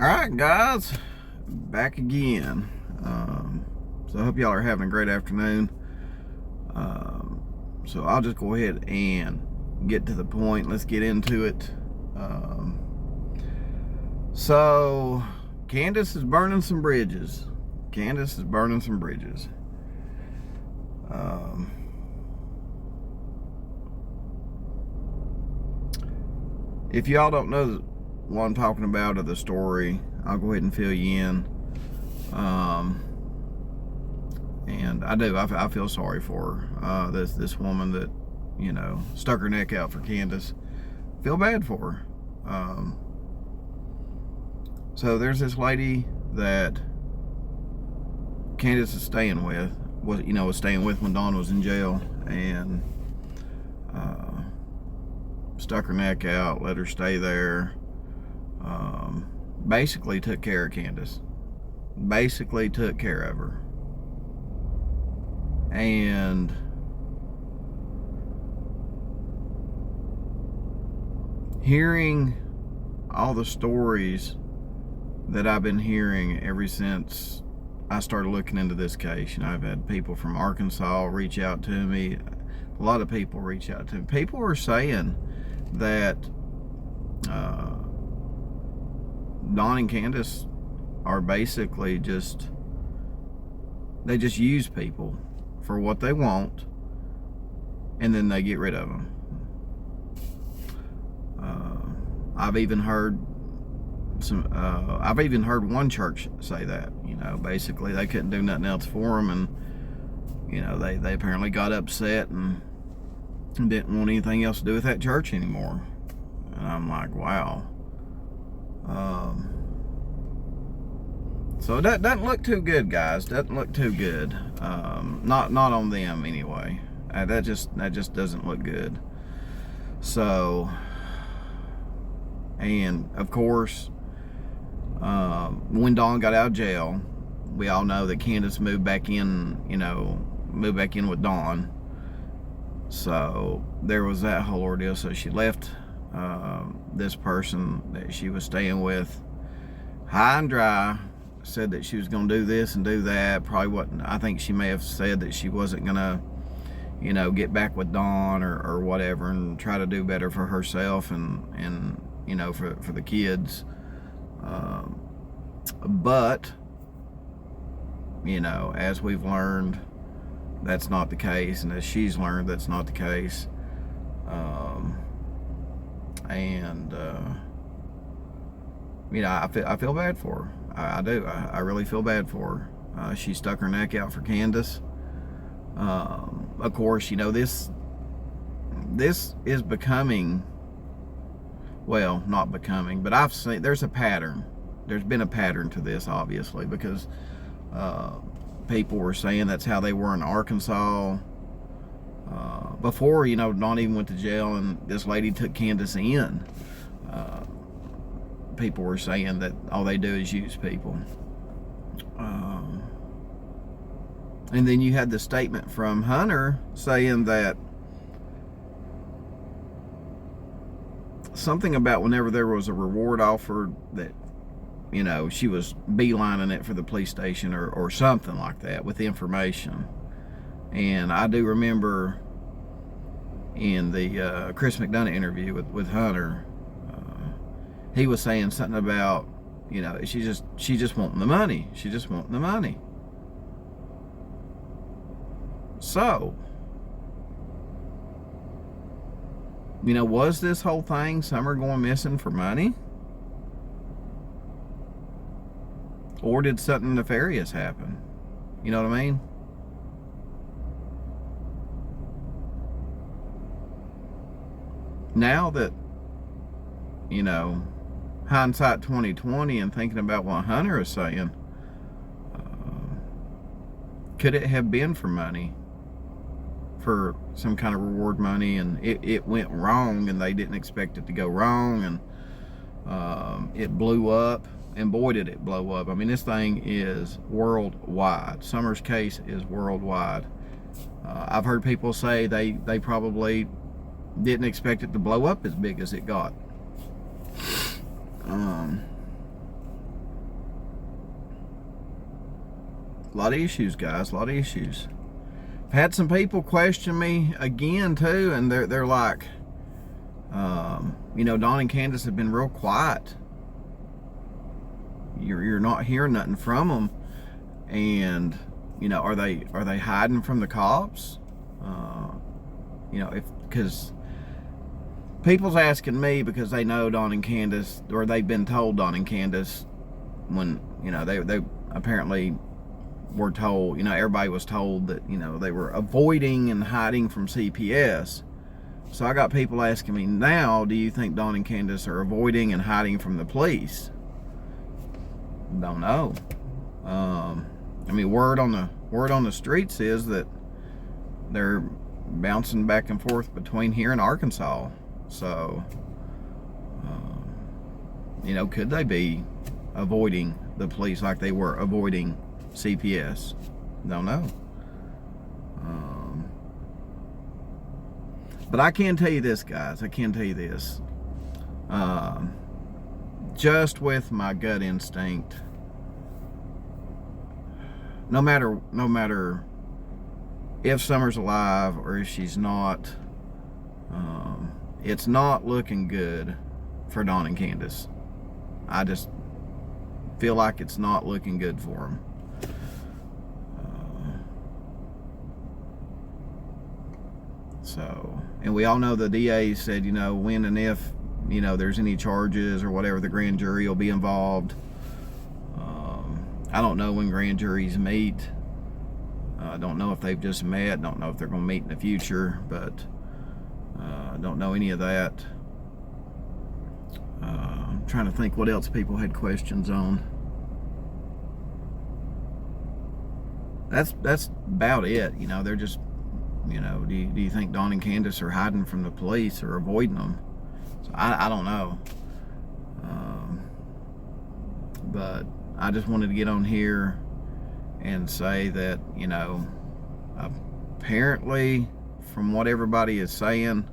Alright guys, back again. So I hope y'all are having a great afternoon. So I'll just go ahead and get to the point. Let's get into it. So Candus is burning some bridges. Candus is burning some bridges. If y'all don't know what I'm talking about, or the story, I'll go ahead and fill you in. And I feel sorry for her. This woman that, you know, stuck her neck out for Candus. Feel bad for her. So there's this lady that Candus is staying with, was staying with when Dawn was in jail, and stuck her neck out, let her stay there. Basically took care of Candus. Basically took care of her. And hearing all the stories that I've been hearing ever since I started looking into this case, I've had people from Arkansas reach out to me. A lot of people reach out to me. People are saying that Dawn and Candus are basically they just use people for what they want, and then they get rid of them. I've even heard one church say that, basically they couldn't do nothing else for them, and they apparently got upset and didn't want anything else to do with that church anymore. And I'm like, wow. So that doesn't look too good, guys. Doesn't look too good. Not on them anyway. That just doesn't look good. So, and of course, when Dawn got out of jail, we all know that Candus moved back in with Dawn. So there was that whole ordeal. So she left this person that she was staying with high and dry. Said that she was going to do this and do that. Probably wasn't. I think she may have said that she wasn't going to, get back with Dawn or whatever, and try to do better for herself and for the kids. But as we've learned, that's not the case, and as she's learned, that's not the case. I feel bad for her. I do. I really feel bad for her. She stuck her neck out for Candus. Of course, this is becoming, well, not becoming, but I've seen there's a pattern. There's been a pattern to this, obviously, because people were saying that's how they were in Arkansas before, Dawn even went to jail and this lady took Candus in. People were saying that all they do is use people. And then you had the statement from Hunter saying that something about whenever there was a reward offered that, she was beelining it for the police station or something like that with the information. And I do remember in the Chris McDonough interview with Hunter, he was saying something about, she just wanting the money. She just wanting the money. So, was this whole thing Summer going missing for money? Or did something nefarious happen? You know what I mean? Now that, hindsight 2020 and thinking about what Hunter is saying, could it have been for money? For some kind of reward money, and it went wrong and they didn't expect it to go wrong, and it blew up, and boy did it blow up. I mean, this thing is worldwide. Summer's case is worldwide. I've heard people say they probably didn't expect it to blow up as big as it got. issues, guys. A lot of issues. I've had some people question me again too, and they're like, you know, Don and Candus have been real quiet. You're not hearing nothing from them, and you know, are they hiding from the cops? You know, because people's asking me because they know Don and Candus, or they've been told Don and Candus, when, you know, they apparently were told, you know, everybody was told that, you know, they were avoiding and hiding from CPS. So I got people asking me now, do you think Don and Candus are avoiding and hiding from the police? Don't know. I mean, word on the streets is that they're bouncing back and forth between here and Arkansas. So, you know, could they be avoiding the police like they were avoiding CPS? Don't know. But I can tell you this, guys. I can tell you this. Just with my gut instinct, no matter if Summer's alive or if she's not, it's not looking good for Don and Candus. I just feel like it's not looking good for them. So, and we all know the DA said, you know, when and if, you know, there's any charges or whatever, the grand jury will be involved. I don't know when grand juries meet. I don't know if they've just met. Don't know if they're going to meet in the future, but I don't know any of that. I'm trying to think what else people had questions on. That's about it. You know, they're just, you know, do you think Don and Candus are hiding from the police or avoiding them? So I don't know. But I just wanted to get on here and say that, you know, apparently from what everybody is saying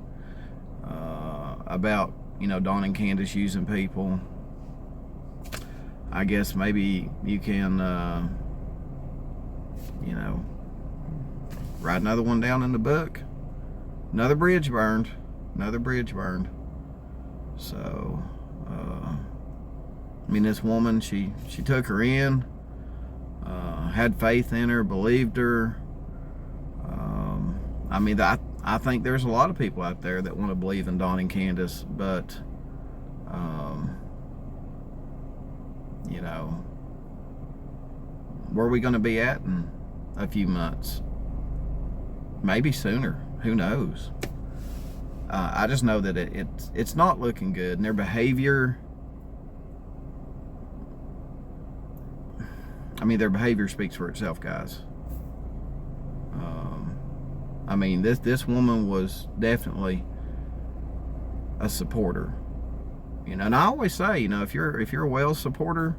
about, you know, Don and Candus using people, I guess maybe you can, you know, write another one down in the book. Another bridge burned. So, I mean, this woman, she took her in, had faith in her, believed her. I mean, I think there's a lot of people out there that want to believe in Don and Candus, but, you know, where are we going to be at in a few months? Maybe sooner. Who knows? I just know that it's not looking good, and their behavior, I mean, their behavior speaks for itself, guys. I mean, this woman was definitely a supporter, you know. And I always say, you know, if you're a Wells supporter,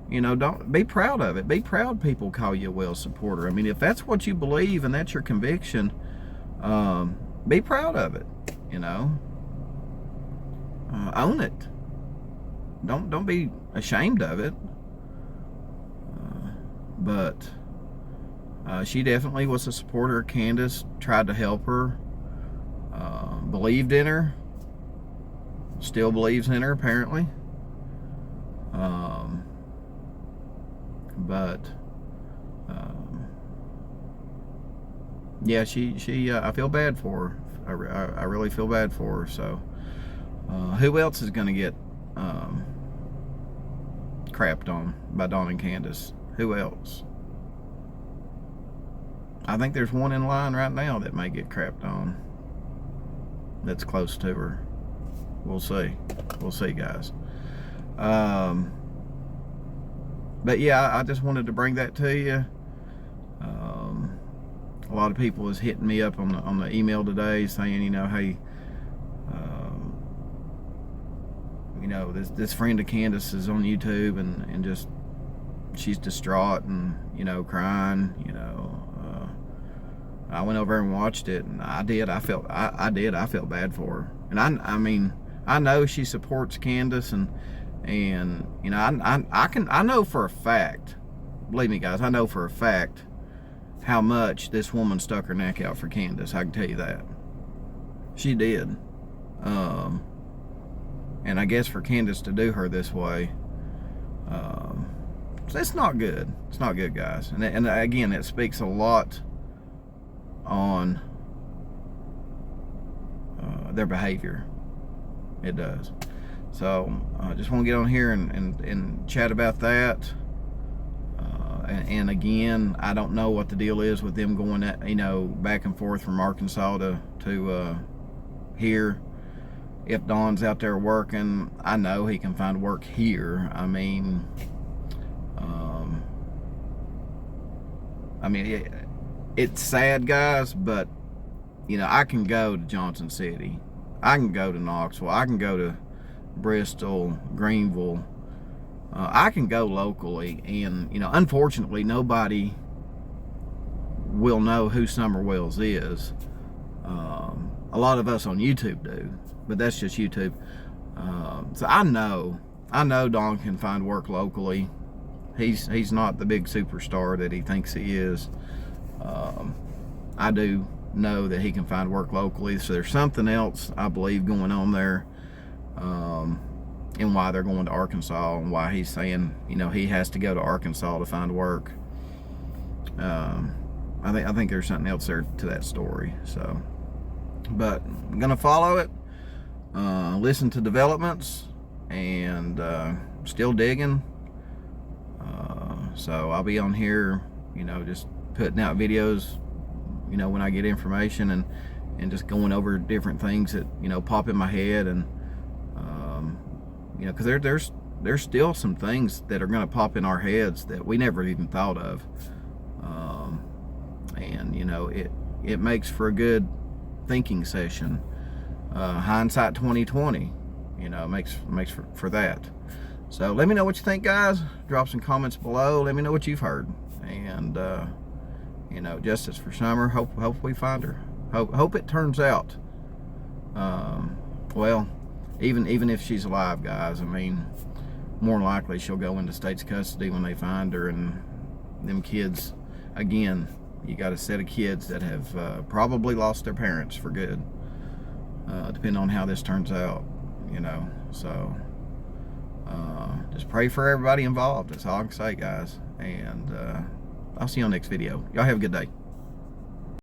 you know, don't be proud of it. Be proud people call you a Wells supporter. I mean, if that's what you believe and that's your conviction, be proud of it. You know, own it. Don't be ashamed of it. But she definitely was a supporter of Candus, tried to help her, believed in her, still believes in her apparently. But yeah, she I feel bad for her. I really feel bad for her. So who else is going to get crapped on by Don and Candus? Who else? I think there's one in line right now that may get crapped on. That's close to her. We'll see. We'll see, guys. But yeah, I just wanted to bring that to you. A lot of people was hitting me up on the email today saying, you know, hey, you know, this friend of Candus is on YouTube and just, she's distraught and, you know, crying, you know. I went over and watched it, and I felt bad for her. And I mean, I know she supports Candus, and you know, I know for a fact believe me guys, I know for a fact how much this woman stuck her neck out for Candus. I can tell you that. She did. And I guess for Candus to do her this way, it's not good. It's not good, guys. And again, it speaks a lot on their behavior. It does. So I just want to get on here and chat about that. And again, I don't know what the deal is with them going at, back and forth from Arkansas to here. If Don's out there working, I know he can find work here. I mean, it's sad, guys, but I can go to Johnson City, I can go to Knoxville, I can go to Bristol, Greenville. I can go locally, and unfortunately, nobody will know who Summer Wells is. A lot of us on YouTube do, but that's just YouTube. So I know Don can find work locally. He's not the big superstar that he thinks he is. I do know that he can find work locally. So there's something else, I believe, going on there. And why they're going to Arkansas, and why he's saying, he has to go to Arkansas to find work. I think there's something else there to that story. So, but I'm gonna follow it, listen to developments, and still digging. So I'll be on here, just putting out videos, when I get information, and just going over different things that pop in my head, and because there's still some things that are going to pop in our heads that we never even thought of, and it makes for a good thinking session. Hindsight 2020, makes for that. So let me know what you think, guys. Drop some comments below. Let me know what you've heard, and justice for Summer. Hope we find her. Hope it turns out well. Even if she's alive, guys, more than likely she'll go into state's custody when they find her. And them kids, again, you got a set of kids that have probably lost their parents for good, depending on how this turns out, So just pray for everybody involved. That's all I can say, guys. And I'll see you on the next video. Y'all have a good day.